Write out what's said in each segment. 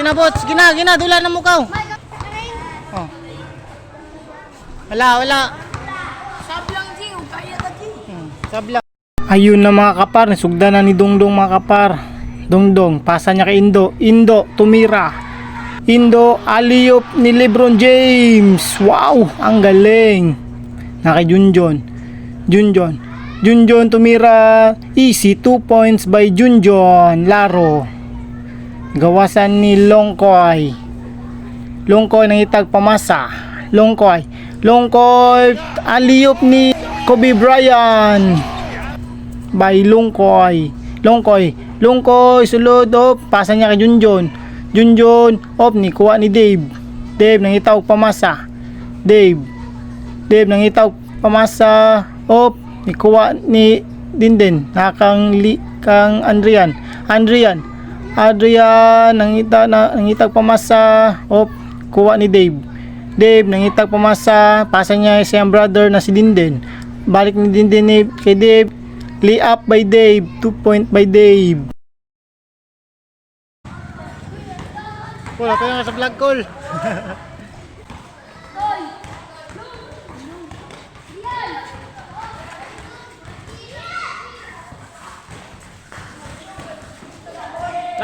Sige na, bots. Gina, dula na mo ka. Oh. Wala. Sablang G, kaya ka G. Sablang. Ayun na mga kapar, nasugda na ni Dongdong mga kapar. Dongdong, pasa niya kay Indo, tumira. Indo, alley-oop ni LeBron James. Wow, ang galing. Na kay Junjon, tumira. Easy, 2 points by Junjon. Laro. Gawasan ni Longkoy nangitag pamasa. Longkoy, alley-oop ni Kobe Bryant by Longkoy, sulod, pasa niya kay Junjon, ni kuha ni Dave nangitaw pamasa. Dave nangitaw pamasa, ni kuha ni Dinden kang Adrian nangitag pamasa, kuha ni Dave nangitag pamasa, pasa niya sa iyang brother na si Dinden, balik ni Dinden kay Dave, lay up by Dave, 2 point by Dave. Wala pa yung sa vlog call.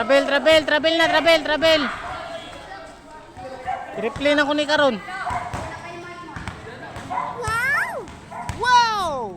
Travel. I-replay na ko ni karon. Wow!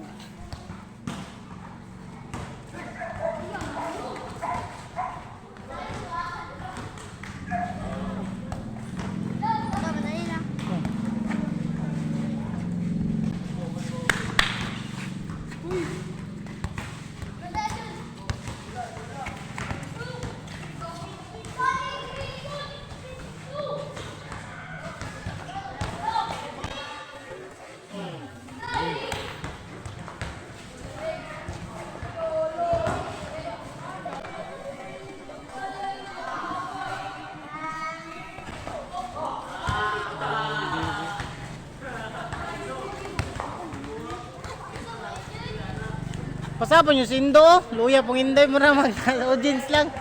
Pasapon yung sindo, luya pong inday mo na mag-audience lang.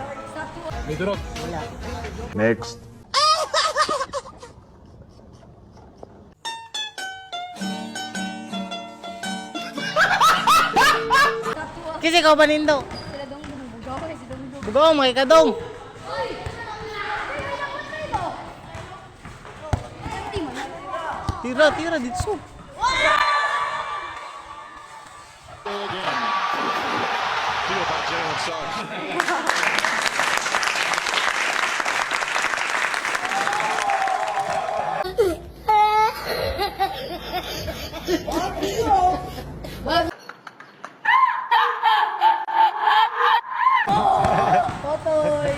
Midurot. Wala. Next. Kasi ikaw ba nindo? Sila dong bugaw ko si dong. Bugaw, makikadong. Tira, dito. Totoy.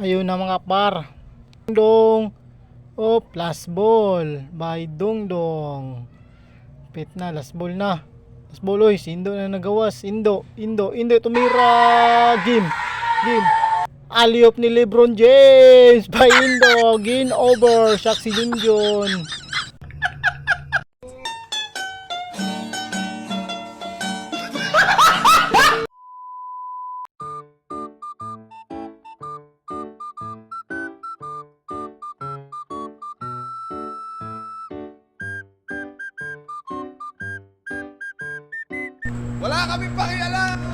Ayun na mga par. Dongdong. Last ball by Dongdong. Pit na, last ball na. Last ball, si Indo na nagawas. Indo, tumira. Game. Alley-oop ni LeBron James by Indo. Game over. Shaq si Junjon. Wala kaming pakialam!